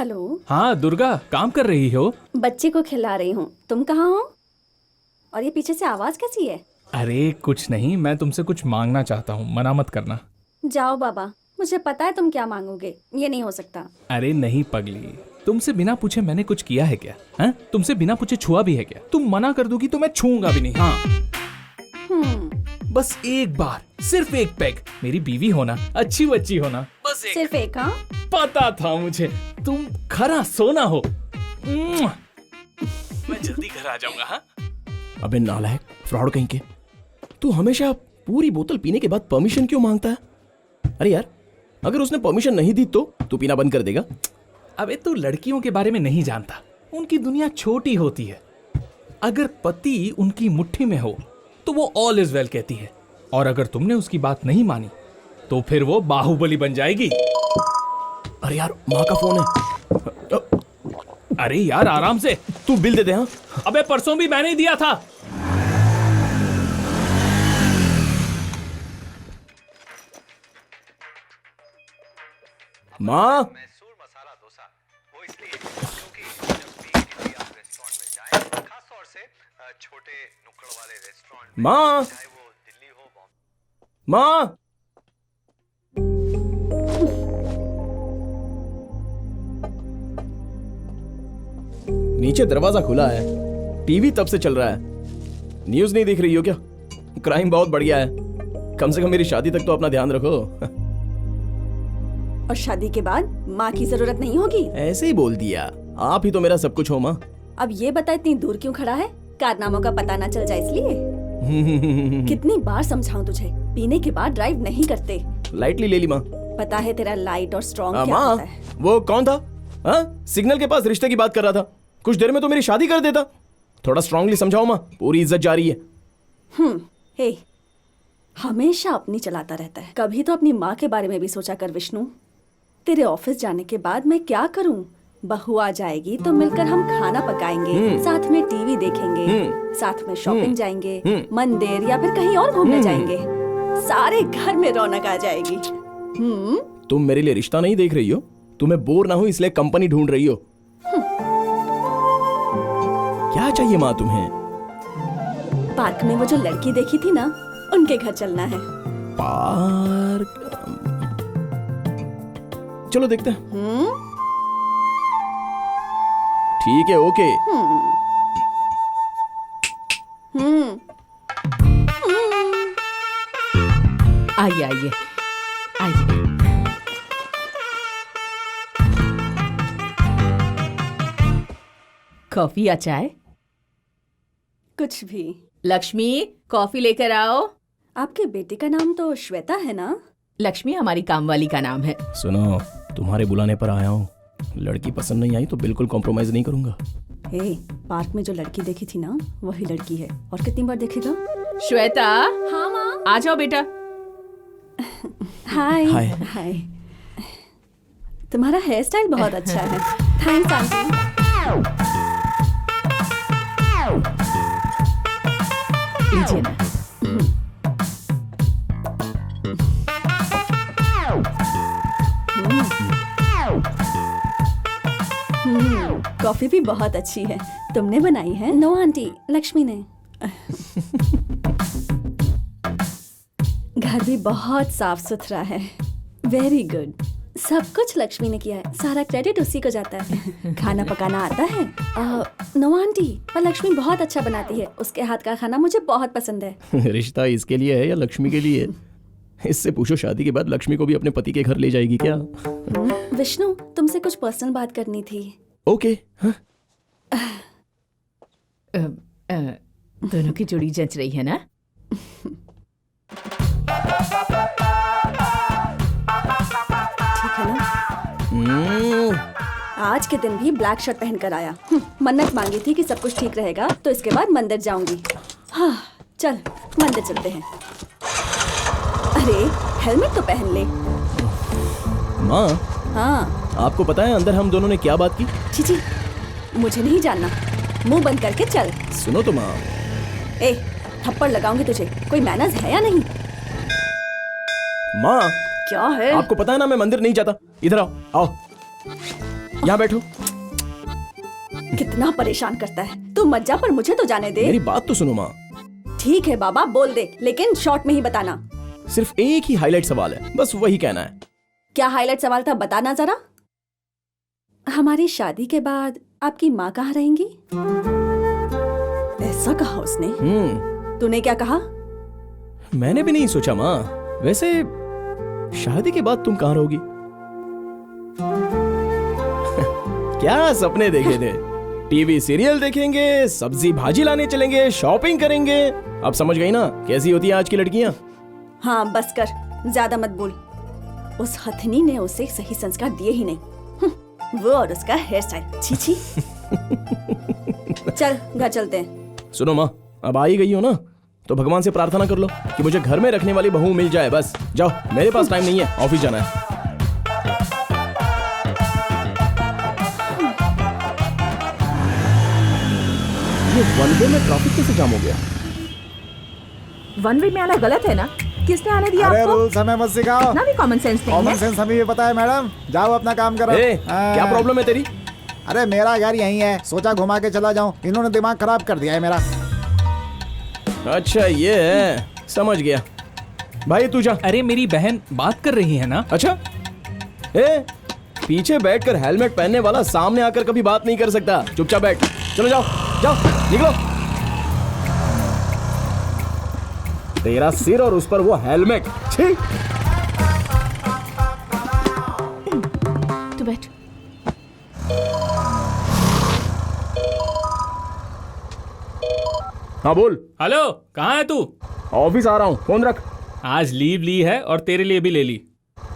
Hello. हाँ दुर्गा, काम कर रही हो? बच्चे को खिला रही हूँ। तुम कहाँ हो? और ये पीछे से आवाज कैसी है? अरे कुछ नहीं, मैं तुमसे कुछ मांगना चाहता हूँ, मना मत करना। जाओ बाबा, मुझे पता है तुम क्या मांगोगे। ये नहीं हो सकता। अरे नहीं पगली, तुमसे बिना पूछे मैंने कुछ किया है क्या? हाँ, तुमसे बिना पूछे छुआ भी है क्या? तुम मना कर दोगी तो मैं छूऊंगा भी नहीं। हाँ बस एक बार, सिर्फ एक पैग, मेरी बीवी होना, अच्छी बच्ची होना, बस एक। सिर्फ एक? हाँ, पता था मुझे, तुम खरा सोना हो। मैं जल्दी घर आ जाऊंगा। हाँ अबे नालायक, फ्रॉड कहीं के। तू हमेशा पूरी बोतल पीने के बाद परमिशन क्यों मांगता है? अरे यार, अगर उसने परमिशन नहीं दी तो तू पीना बंद कर देगा? अबे तू लड़कियों के बारे में नहीं जानता, उनकी दुनिया छोटी होती है। अगर पति उनकी मुट्ठी में हो तो वो ऑल इज वेल कहती है, और अगर तुमने उसकी बात नहीं मानी तो फिर वो बाहुबली बन जाएगी। अरे यार, माँ का फोन है। अरे यार आराम से, तू बिल दे दे। हाँ अबे परसों भी मैंने ही दिया था। माँ, मैसूर मसाला डोसा वो इसलिए क्योंकि जब भी किसी आप रेस्टोरेंट में जाएं, खास तौर से छोटे नुक्कड़ वाले रेस्टोरेंट में, माँ, चाहे वो दिल्ली हो बॉम्बे। माँ। नीचे दरवाजा खुला है, टीवी तब से चल रहा है। न्यूज नहीं देख रही हो क्या? क्राइम बहुत बढ़ गया है। कम से कम मेरी शादी तक तो अपना ध्यान रखो। और शादी के बाद माँ की जरूरत नहीं होगी? ऐसे ही बोल दिया, आप ही तो मेरा सब कुछ हो माँ। अब ये बता, इतनी दूर क्यों खड़ा है? कारनामों का पता ना चल जाए इसलिए? कितनी बार समझाऊं तुझे, पीने के बाद ड्राइव नहीं करते। लाइटली ले ली माँ। पता है तेरा लाइट और स्ट्रॉन्ग क्या माँ, होता है। वो कौन था? हाँ, सिग्नल के पास रिश्ते की बात कर रहा था। कुछ देर में तो मेरी शादी कर देता। थोड़ा स्ट्रांगली समझाओ माँ, पूरी इज्जत जा रही है। हे, हमेशा अपनी चलाता रहता है। कभी तो अपनी माँ के बारे में भी सोचा कर विष्णु। तेरे ऑफिस जाने के बाद मैं क्या करूं? बहू आ जाएगी तो मिलकर हम खाना पकाएंगे, साथ में टीवी देखेंगे, साथ में शॉपिंग जाएंगे, मंदिर या फिर कहीं और घूमने जाएंगे। सारे घर में रौनक आ जाएगी। तुम मेरे लिए रिश्ता नहीं देख रही हो, तुम्हें बोर ना हो इसलिए कंपनी ढूंढ रही हो। क्या चाहिए माँ तुम्हें? पार्क में वो जो लड़की देखी थी ना, उनके घर चलना है। पार्क? चलो देखते हैं। ठीक है, ओके। आइए आइए आइए। कॉफी या चाय? कुछ भी। लक्ष्मी, कॉफी लेकर आओ। आपके बेटे का नाम तो श्वेता है ना? लक्ष्मी हमारी कामवाली का नाम है। सुनो, तुम्हारे बुलाने पर आया हूँ। लड़की पसंद नहीं आई तो बिल्कुल कॉम्प्रोमाइज नहीं करूंगा। हे, पार्क में जो लड़की देखी थी ना, वही लड़की है। और कितनी बार देखेगा? श्वेता, हाँ माँ। आ जाओ बेटा। हाय हाय। हाय। तुम्हारा हेयर स्टाइल बहुत अच्छा है। Thanks aunty. लीजिए ना। कॉफी भी बहुत अच्छी है। तुमने बनाई है? नो आंटी, लक्ष्मी ने। घर भी बहुत साफ सुथरा है। Very good. सब कुछ लक्ष्मी ने किया है, सारा क्रेडिट उसी को जाता है। खाना पकाना आता है? नो आंटी, पर लक्ष्मी बहुत अच्छा बनाती है। उसके हाथ का खाना मुझे बहुत पसंद है। रिश्ता इसके लिए है या लक्ष्मी के लिए? इससे पूछो, शादी के बाद लक्ष्मी को भी अपने पति के घर ले जाएगी क्या? विष्णु, तुमसे कुछ पर्सनल बात करनी थी। ओके। हाँ? दोनों की जोड़ी जच रही है ना? ठीक है ना? आज के दिन भी ब्लैक शर्ट पहनकर आया। मन्नत मांगी थी कि सब कुछ ठीक रहेगा तो इसके बाद मंदिर जाऊंगी। हाँ, चल मंदिर चलते हैं। अरे हेलमेट तो पहन ले। माँ, हाँ। आपको पता है अंदर हम दोनों ने क्या बात की? चीची, मुझे नहीं जानना। मुंह बंद करके चल। सुनो तो माँ। ए, थप्पड़ लगाऊंगी तुझे। कोई मैनर्स है या नहीं? माँ, क्या है? आपको पता है ना मैं मंदिर नहीं जाता। इधर आओ, आओ। यहाँ बैठो। कितना परेशान करता है। तू मत जा, पर मुझे तो जाने दे। मेरी बात तो सुनो माँ। ठीक है बाबा, बोल दे, लेकिन शॉर्ट में ही बताना। सिर्फ एक ही हाईलाइट सवाल है, बस वही कहना है। क्या हाईलाइट सवाल था, बताना जरा। हमारी शादी के बाद आपकी माँ कहाँ रहेंगी? ऐसा कहा उसने। तूने क्या कहा? मैंने भी नहीं सोचा माँ। वैसे शादी के बाद तुम कहाँ रहोगी? क्या सपने देखे थे? टीवी सीरियल देखेंगे, सब्जी भाजी लाने चलेंगे, शॉपिंग करेंगे। अब समझ गई ना कैसी होती है आज की लड़कियां? हाँ बस कर, ज्यादा मत बोल। उस हथनी ने उसे सही संस्कार दिए ही नहीं। वो और उसका हेयर स्टाइल, छी छी। चल घर चलते हैं। सुनो माँ, अब आ ही गई हो ना, तो भगवान से प्रार्थना कर लो कि मुझे घर में रखने वाली बहू मिल जाए। बस जाओ, मेरे पास टाइम नहीं है, ऑफिस जाना है। ये वन वे में ट्रैफिक कैसे जाम हो गया? वन वे में आना गलत है ना? किसने आने दिया अरे आपको? रूल्स हमें मत सिखाओ। ना भी कॉमन सेंस नहीं कॉमन है। सेंस हमें भी पता है मैडम। जाओ अपना काम करो। क्या प्रॉब्लम है तेरी? अरे मेरा घर यहीं है, सोचा घुमा के चला जाऊं। इन्होंने दिमाग खराब कर दिया है मेरा। अच्छा ये है, समझ गया। भाई तू जा। अरे मेरी बहन बात कर रही है ना। अच्छा, पीछे बैठकर हेलमेट पहनने वाला सामने आकर कभी बात नहीं कर सकता। चुपचाप बैठ। चलो जाओ जाओ, निकलो। तेरा सिर और उस पर वो हेलमेट। छी। तू बैठ। हाँ बोल। हेलो, कहाँ है तू? ऑफिस आ रहा हूँ, फोन रख। आज लीव ली है और तेरे लिए भी ले ली।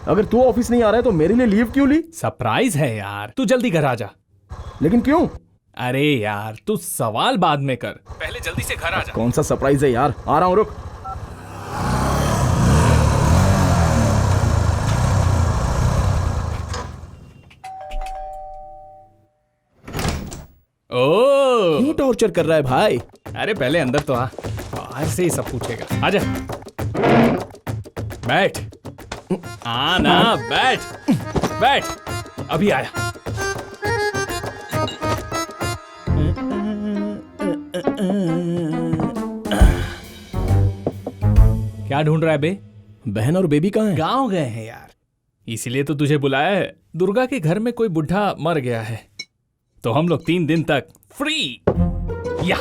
अगर तू ऑफिस नहीं आ रहा है तो मेरे लिए लीव क्यों ली? सरप्राइज है यार, तू जल्दी घर आ जा। लेकिन क्यों? अरे यार तू सवाल बाद में कर, पहले जल्दी से घर आ जा। कौन सा सरप्राइज है यार? आ रहा हूँ, रुक। ओ, क्यों टॉर्चर कर रहा है भाई? अरे पहले अंदर तो आ, बाहर से ही सब पूछेगा। आजा, बैठ। आना, बैठ बैठ, अभी आया। क्या ढूंढ रहा है बे? बहन और बेबी कहाँ है? गांव गए हैं यार, इसीलिए तो तुझे बुलाया है। दुर्गा के घर में कोई बुढ़ा मर गया है, तो हम लोग 3 दिन तक फ्री। या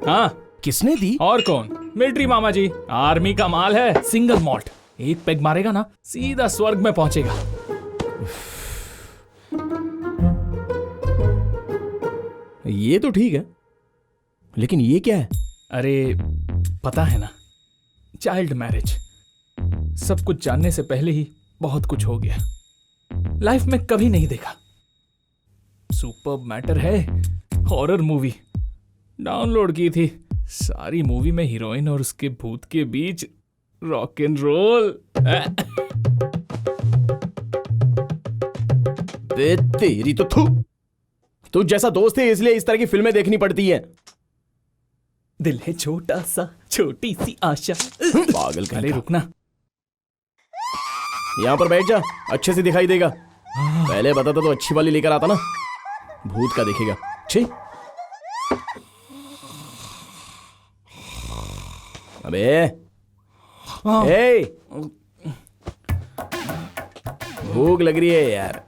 हाँ, किसने दी? और कौन? मिलिट्री मामा जी। आर्मी का माल है, सिंगल मॉल्ट। एक पैग मारेगा ना, सीधा स्वर्ग में पहुंचेगा। ये तो ठीक है, लेकिन ये क्या है? अरे पता है ना, चाइल्ड मैरिज। सब कुछ जानने से पहले ही बहुत कुछ हो गया। लाइफ में कभी नहीं देखा। सुपर मैटर है। हॉरर मूवी डाउनलोड की थी। सारी मूवी में हीरोइन और उसके भूत के बीच रॉक एंड रोल। बे तेरी तो तू जैसा दोस्त है इसलिए इस तरह की फिल्में देखनी पड़ती है। दिल है छोटा सा, छोटी सी आशा। पागल कहीं अरे का। रुकना। यहाँ पर बैठ जा, अच्छे से दिखाई देगा। पहले बताता तो अच्छी वाली लेकर आता ना, भूत का देखेगा। छी। अबे ए, भूख लग रही है यार,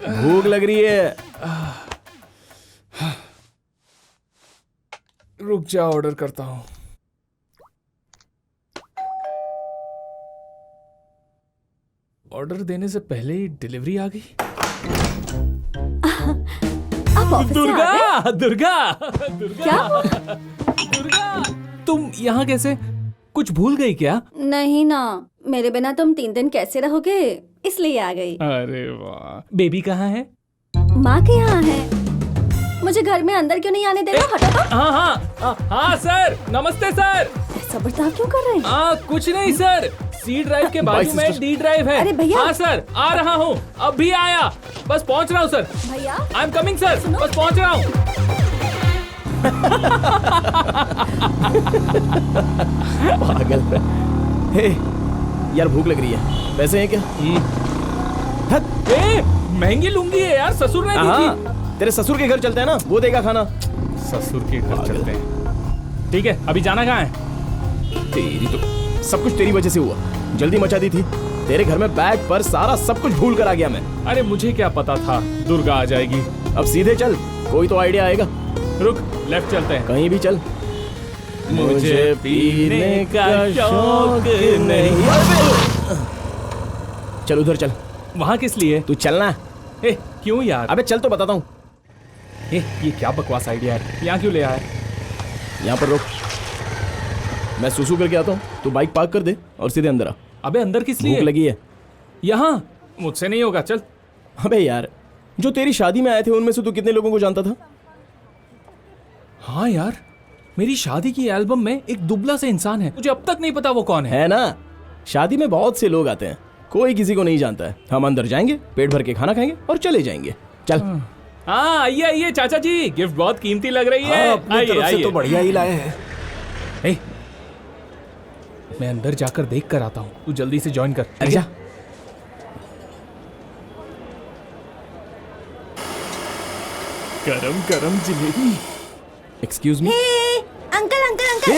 भूख लग रही है। रुक जा, ऑर्डर करता हूं। ऑर्डर देने से पहले ही डिलीवरी आ गई। आप ऑफिस से आ गए? दुर्गा दुर्गा दुर्गा क्या? दुर्गा, तुम यहाँ कैसे? कुछ भूल गई क्या? नहीं ना, मेरे बिना तुम 3 दिन कैसे रहोगे, इसलिए आ गई। अरे वाह, बेबी कहाँ है? माँ के यहाँ है। मुझे घर में अंदर क्यों नहीं आने दे रहा? हटो तो। हाँ हाँ हाँ सर, नमस्ते सर। ऐसा बर्ताव क्यों कर रहे हैं? कुछ नहीं सर, सी ड्राइव के बाजू में सिस्टर। डी ड्राइव है। अरे भैया। हाँ सर, आ रहा हूँ, अभी आया, बस पहुँच रहा हूँ सर। भैया आई एम कमिंग सर, बस पहुँच रहा हूँ। पागल। हे यार, भूख लग रही है। पैसे हैं क्या? ए, महंगी लुंगी है यार, ससुर ने दी थी। हाँ, तेरे ससुर के घर चलते हैं ना, वो देगा खाना। ससुर के घर चलते हैं। ठीक है, अभी जाना कहाँ है? तेरी तो सब कुछ तेरी वजह से हुआ। जल्दी मचा दी थी। तेरे घर में बैग पर सारा सब कुछ भूल कर आ गया मैं। अरे मुझे क्या पता था दुर्गा आ जाएगी। अब सीधे चल, कोई तो आइडिया आएगा। रुक, लेफ्ट चलते हैं। कहीं भी चल। मुझे पीने का शौक नहीं। चल उधर चल। वहाँ किस लिए? तू चलना। ए, क्यों यार? अबे चल तो बताता हूँ। ए, ये क्या बकवास आइडिया है? यहाँ क्यों ले आया? यहाँ पर रोक, मैं सुसु करके आता हूँ। तू बाइक पार्क कर दे और सीधे अंदर आ। अबे अंदर किस लिए? भूख लगी है। यहाँ मुझसे नहीं होगा, चल। अबे यार, जो तेरी शादी में आए थे उनमें से तू कितने लोगों को जानता था? हाँ यार, मेरी शादी की एल्बम में एक दुबला सा इंसान है, मुझे अब तक नहीं पता वो कौन है। है ना, शादी में बहुत से लोग आते हैं, कोई किसी को नहीं जानता है। हम अंदर जाएंगे, पेट भर के खाना खाएंगे और चले जाएंगे। चल। हाँ आइए आइए चाचा जी, गिफ्ट बहुत कीमती लग रही है। आइए आइए। तो बढ़िया ही लाए हैं। ए, मैं अंदर जाकर देख कर आता हूँ, तू जल्दी से ज्वाइन कर। अरे जा। गरम गरम jalebi. Excuse me. Uncle uncle uncle.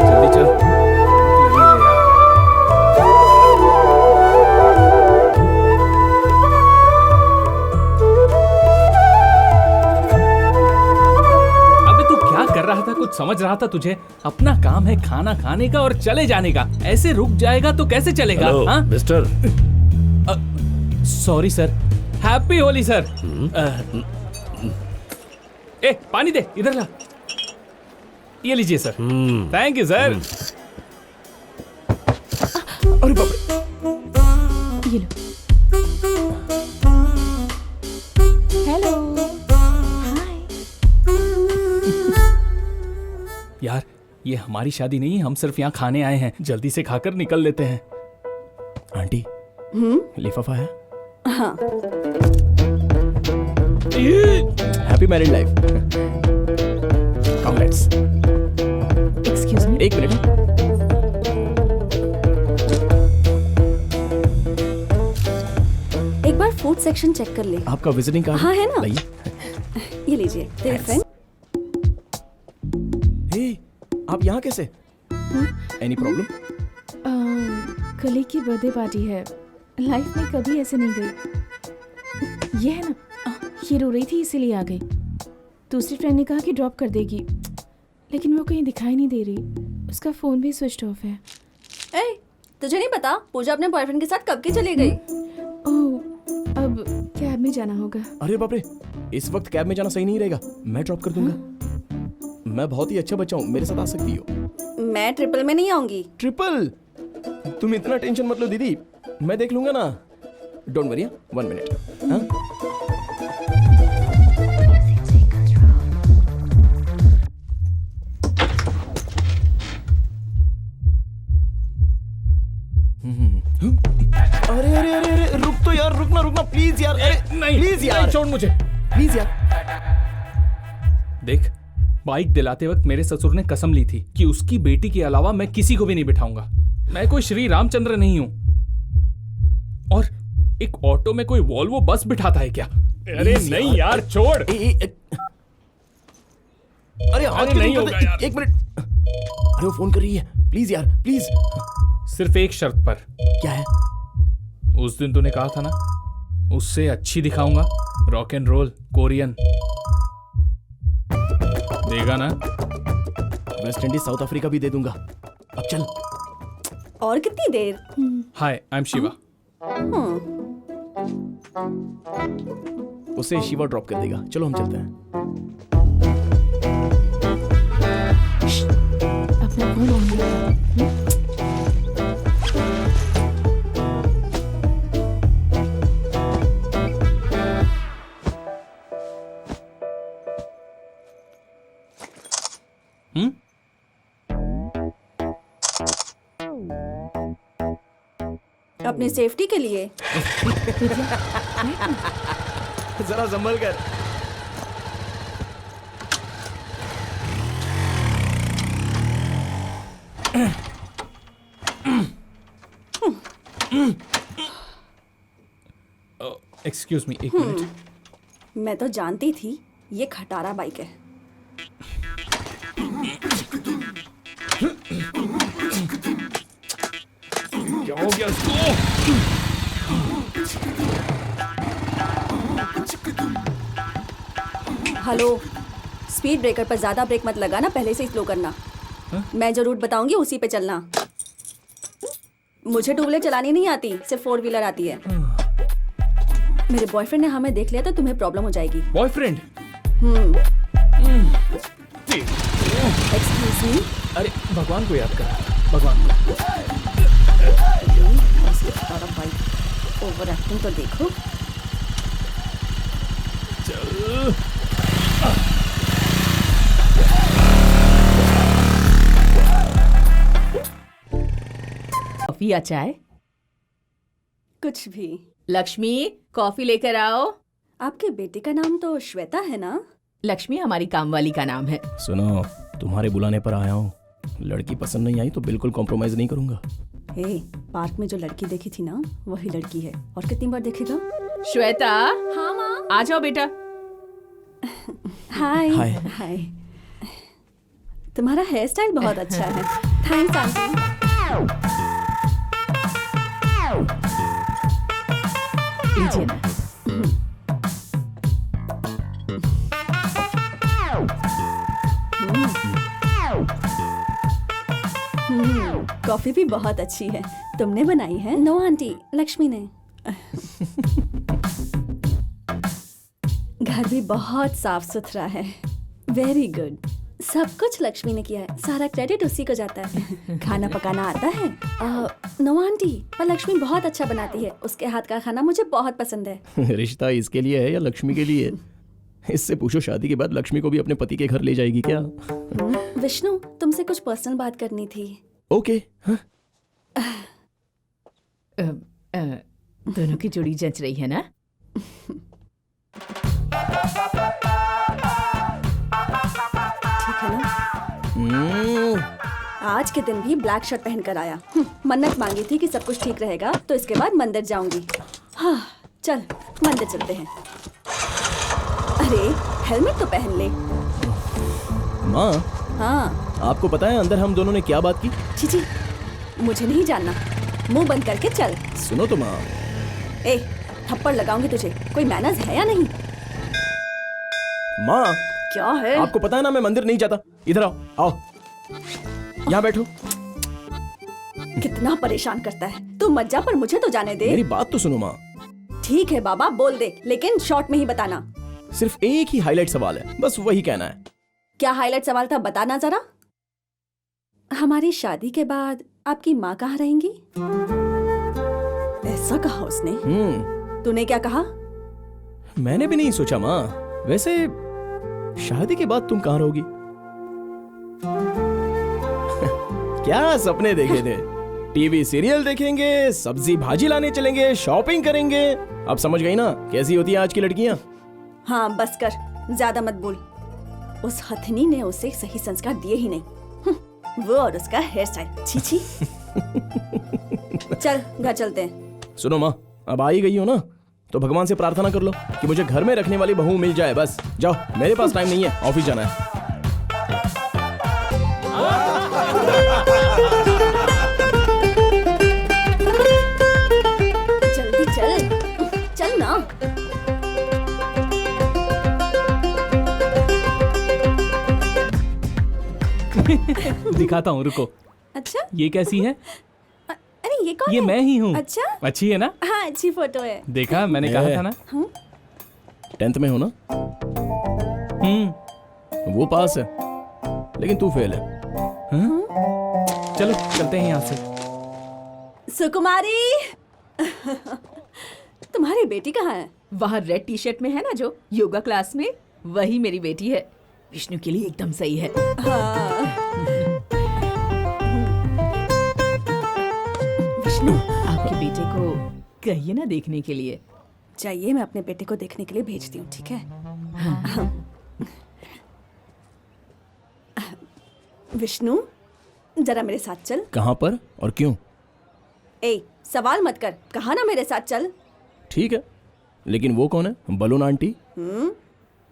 जल्दी चल। भूख लगी है यार। अबे तू क्या कर रहा था? कुछ समझ रहा था तुझे? अपना काम है खाना खाने का और चले जाने का। ऐसे रुक जाएगा तो कैसे चलेगा? हाँ? Mister. Sorry sir. Happy Holi sir. ए, पानी दे, इधर ला। ये लीजिए सर। Thank you sir. अरे बाप रे। ये लो। हेलो। हाय। यार, ये हमारी शादी नहीं है, हम सिर्फ यहाँ खाने आए हैं। जल्दी से खाकर निकल लेते हैं। आंटी, लिफाफा है? हाँ, happy married life. Congrats. Excuse me. एक मिनट। एक बार फूड सेक्शन चेक कर ले। आपका विजिटिंग कार्ड? हाँ, है ना। लाइए। ये लीजिए, तेरे फ्रेंड। हे, आप यहाँ कैसे? Any problem? कलीग की बर्थडे पार्टी है। लाइफ में कभी ऐसे नहीं गई। ये है ना, ये रो रही थी इसीलिए आ गई। दूसरी फ्रेंड ने कहा कि ड्रॉप कर देगी, लेकिन वो कहीं दिखाई नहीं दे रही। उसका फोन भी स्विच ऑफ है। ए, तुझे नहीं पता पूजा अपने बॉयफ्रेंड के साथ कब की चली गई? ओह, अब कैब में जाना होगा। अरे बाप रे, इस वक्त कैब में जाना सही नहीं रहेगा। मैं ड्रॉप कर दूंगा। मैं बहुत ही अच्छा बच्चा हूँ, मेरे साथ आ सकती हो। मैं ट्रिपल में नहीं आऊंगी। ट्रिपल? तुम इतना टेंशन मत लो दीदी, मैं देख लूंगा ना। Don't worry. 1 मिनट। हाँ? अरे अरे अरे अरे, रुक तो यार, रुकना प्लीज यार। अरे नहीं प्लीज यार, नहीं, छोड़ मुझे प्लीज यार। देख, बाइक दिलाते वक्त मेरे ससुर ने कसम ली थी कि उसकी बेटी के अलावा मैं किसी को भी नहीं बिठाऊंगा। मैं कोई श्री रामचंद्र नहीं हूं। और एक ऑटो में कोई वॉल्वो बस बिठाता है क्या? अरे नहीं यार, छोड़। अरे हाथ अरे क्यों नहीं करते? होगा यार। एक मिनट। अरे वो फोन कर रही है, प्लीज यार प्लीज। सिर्फ एक शर्त पर। क्या है? उस दिन तूने कहा था ना, उससे अच्छी दिखाऊंगा, रॉक एंड रोल कोरियन। देगा ना? वेस्ट इंडीज साउथ अफ्रीका भी दे दूंगा। अब चल। और कितनी देर? हाय, आई एम शिवा। उसे शिवा ड्रॉप कर देगा। चलो हम चलते हैं। मैं फोन ऑन किया। हम्म? अपनी सेफ्टी के लिए। जरा संभल कर। एक्सक्यूज मी, एक मिनट। मैं तो जानती थी ये खटारा बाइक है। क्या हो गया उसको? हेलो, स्पीड ब्रेकर पर ज्यादा ब्रेक मत लगाना, पहले से ही स्लो करना। मैं जो रूट बताऊंगी उसी पे चलना। मुझे टू व्हीलर चलानी नहीं आती, सिर्फ फोर व्हीलर आती है। मेरे बॉयफ्रेंड ने हमें देख लिया तो तुम्हें प्रॉब्लम हो जाएगी। बॉयफ्रेंड? Excuse me. अरे भगवान को याद कर, भगवान को। बाइक ओवर एक्टिंग तो देखो। चल। कॉफी या चाय? कुछ भी। लक्ष्मी, कॉफी लेकर आओ। आपके बेटे का नाम तो श्वेता है ना? लक्ष्मी हमारी कामवाली का नाम है। सुनो, तुम्हारे बुलाने पर आया हूँ। लड़की पसंद नहीं आई तो बिल्कुल कॉम्प्रोमाइज नहीं करूंगा। हे, पार्क में जो लड़की देखी थी ना, वही लड़की है। और कितनी बार देखेगा? श्वेता, हाँ माँ। आ जाओ बेटा। हाय। हाय। हाय। तुम्हारा हेयर स्टाइल बहुत अच्छा है। Thanks aunty. लीजिए ना। कॉफी भी बहुत अच्छी है। तुमने बनाई है? नो आंटी, लक्ष्मी ने। घर भी बहुत साफ सुथरा है। Very good. सब कुछ लक्ष्मी ने किया है, सारा क्रेडिट उसी को जाता है। खाना पकाना आता है? नो आंटी, पर लक्ष्मी बहुत अच्छा बनाती है। उसके हाथ का खाना मुझे बहुत पसंद है। रिश्ता इसके लिए है या लक्ष्मी के लिए? इससे पूछो, शादी के बाद लक्ष्मी को भी अपने पति के घर ले जाएगी क्या? विष्णु, तुमसे कुछ पर्सनल बात करनी थी। ओके। हाँ? दोनों की जोड़ी जच रही है ना? ठीक है ना? आज के दिन भी ब्लैक शर्ट पहनकर आया। मन्नत मांगी थी कि सब कुछ ठीक रहेगा तो इसके बाद मंदिर जाऊंगी। हाँ, चल मंदिर चलते हैं। अरे हेलमेट तो पहन ले। माँ, हाँ। आपको पता है अंदर हम दोनों ने क्या बात की? चीची, मुझे नहीं जानना। मुंह बंद करके चल। सुनो तो माँ। ए, थप्पड़ लगाऊंगी तुझे। कोई मैनर्स है या नहीं? माँ, क्या है? आपको पता है ना मैं मंदिर नहीं जाता। इधर आओ, आओ यहाँ बैठो। कितना परेशान करता है। तू मत जा, पर मुझे तो जाने दे। मेरी बात तो सुनो माँ। ठीक है बाबा, बोल दे, लेकिन शॉर्ट में ही बताना। सिर्फ एक ही हाईलाइट सवाल है, बस वही कहना है। क्या हाईलाइट सवाल था, बताना जरा। हमारी शादी के बाद आपकी माँ कहाँ रहेंगी? ऐसा कहा उसने? तूने क्या कहा? मैंने भी नहीं सोचा माँ। वैसे शादी के बाद तुम कहाँ रहोगी? क्या सपने देखे थे? टीवी सीरियल देखेंगे, सब्जी भाजी लाने चलेंगे, शॉपिंग करेंगे। अब समझ गई ना कैसी होती है आज की लड़कियां? हाँ बस कर, ज्यादा मत बोल। उस हथनी ने उसे सही संस्कार दिए ही नहीं। वो और उसका हेयर स्टाइल, छी छी। चल घर चलते हैं। सुनो माँ, अब आ ही गई हो ना, तो भगवान से प्रार्थना कर लो कि मुझे घर में रखने वाली बहू मिल जाए। बस जाओ, मेरे पास टाइम नहीं है, ऑफिस जाना है। जल्दी चल, चल ना। दिखाता हूँ, रुको। अच्छा, ये कैसी है? अरे ये कौन ये है? मैं ही हूँ। अच्छा, अच्छी है ना? हाँ अच्छी फोटो है। देखा, मैंने कहा था ना। 10th में हो ना? हम्म। वो पास है, लेकिन तू फेल है। हाँ? चलो चलते हैं यहाँ से। सुकुमारी तुम्हारी बेटी कहाँ है? वहाँ रेड टी शर्ट में है ना जो योगा क्लास में, वही मेरी बेटी है। विष्णु के लिए एकदम सही है। विष्णु आपके बेटे को कहिए ना देखने के लिए। चाहिए, मैं अपने बेटे को देखने के लिए भेजती हूँ, ठीक है? विष्णु जरा मेरे साथ चल। कहाँ पर और क्यों? ए सवाल मत कर, कहा ना मेरे साथ चल। ठीक है, लेकिन वो कौन है? बलून आंटी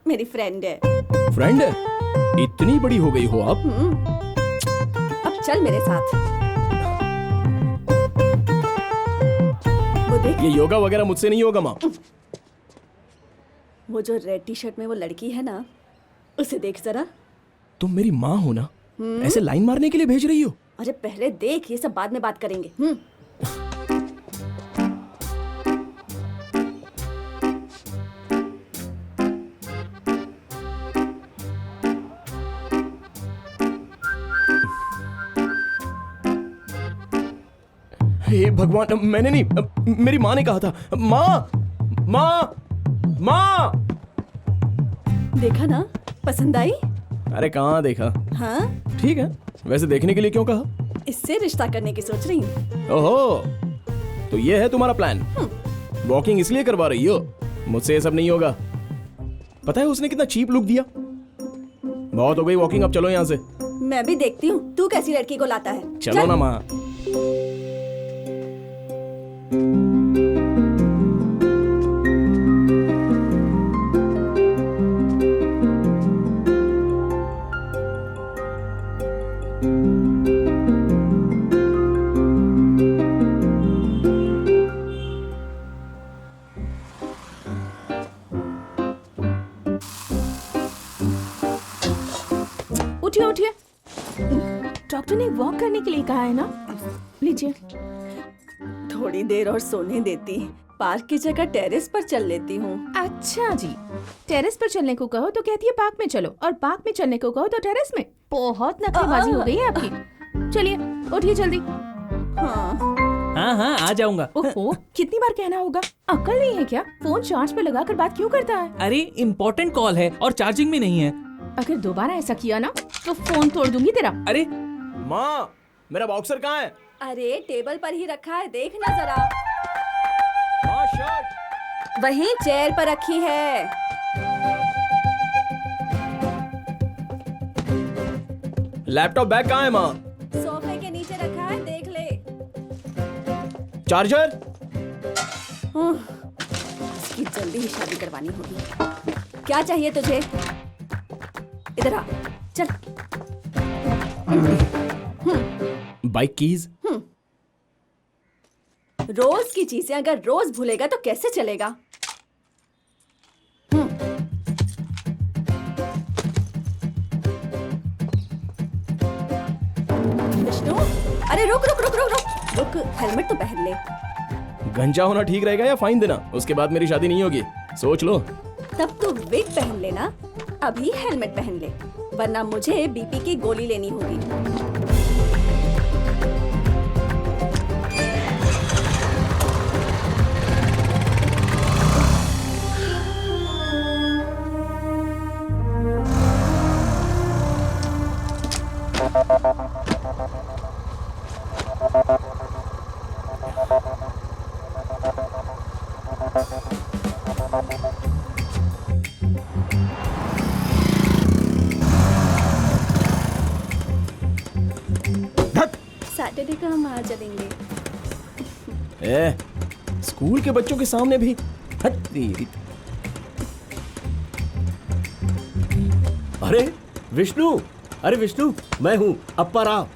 मेरी फ्रेंड है। फ्रेंड है? इतनी बड़ी हो गई हो आप? अब चल मेरे साथ। वो देख, ये योगा वगैरह मुझसे नहीं होगा माँ। वो जो रेड टी शर्ट में वो लड़की है ना, उसे देख जरा। तुम मेरी माँ हो ना? ऐसे लाइन मारने के लिए भेज रही हो? अरे पहले देख, ये सब बाद में बात करेंगे। हे भगवान, मैंने नहीं, मेरी माँ ने कहा था। माँ माँ माँ। देखा ना, पसंद आई? अरे कहाँ देखा? हाँ, ठीक है, वैसे देखने के लिए क्यों कहा? इससे रिश्ता करने की सोच रही हूँ। ओहो, तो ये है तुम्हारा प्लान? वॉकिंग इसलिए करवा रही हो? मुझसे ये सब नहीं होगा। पता है उसने कितना चीप लुक दिया? बहुत हो गई वॉकिंग, अब चलो यहाँ से। मैं भी देखती हूँ तू कैसी लड़की को लाता है। चलो चल। ना माँ। उठिए उठिए, डॉक्टर ने वॉक करने के लिए कहा है ना। लीजिए। थोड़ी देर और सोने देती, पार्क की जगह टेरेस पर चल लेती हूँ। अच्छा जी, टेरेस पर चलने को कहो तो कहती है पार्क में चलो, और पार्क में चलने को कहो तो टेरेस में। बहुत नखरेबाजी हो गई है आपकी। चलिए उठिए जल्दी। हाँ, हाँ आ जाऊंगा। ओहो, कितनी बार कहना होगा? अक्ल नहीं है क्या? फोन चार्ज पे लगा कर बात क्यों करता है? अरे इम्पोर्टेंट कॉल है और चार्जिंग में नहीं है। अगर दोबारा ऐसा किया ना तो फोन तोड़ दूंगी तेरा। अरे माँ, मेरा बॉक्सर कहाँ है? अरे टेबल पर ही रखा है, देखना जरा। माँ शर्ट। वहीं चेयर पर रखी है। लैपटॉप बैग कहाँ है माँ? सोफे के नीचे रखा है, देख ले। चार्जर? इसकी जल्दी ही शादी करवानी होगी। क्या चाहिए तुझे? इधर आ, चल। Bike keys? रोज की चीजें अगर रोज भूलेगा तो कैसे चलेगा? विष्णु, अरे रुक रुक रुक रुक रुक रुक, हेलमेट तो पहन ले। गंजा होना ठीक रहेगा या फाइन देना? उसके बाद मेरी शादी नहीं होगी, सोच लो। तब तो विग पहन लेना, अभी हेलमेट पहन ले, वरना मुझे बीपी की गोली लेनी होगी। सैटरडे का हम आ चलेंगे। स्कूल के बच्चों के सामने भी। हट तेरी। अरे विष्णु, अरे विष्णु, मैं हूँ अप्पा राव।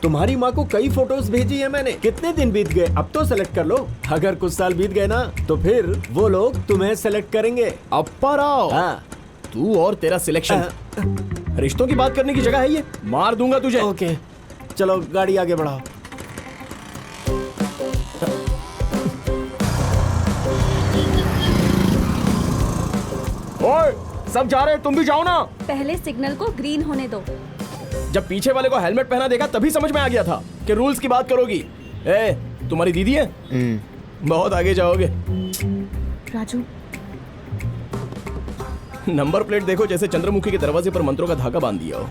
तुम्हारी माँ को कई फोटोज भेजी है मैंने। कितने दिन बीत गए, अब तो सेलेक्ट कर लो। अगर कुछ साल बीत गए ना तो फिर वो लोग तुम्हें सेलेक्ट करेंगे। अप्पा राव, हाँ। तू और तेरा सिलेक्शन। रिश्तों की बात करने की जगह है ये? मार दूंगा तुझे। ओके, चलो गाड़ी आगे बढ़ाओ। ओए, सब जा रहे हैं, तुम भी जाओ ना। पहले सिग्नल को ग्रीन होने दो। जब पीछे वाले को हेलमेट पहना देखा तभी समझ में आ गया था कि रूल्स की बात करोगी। ए, तुम्हारी दीदी है? बहुत आगे जाओगे। राजू, नंबर प्लेट देखो, जैसे चंद्रमुखी के दरवाजे पर मंत्रों का धागा बांध दिया हो।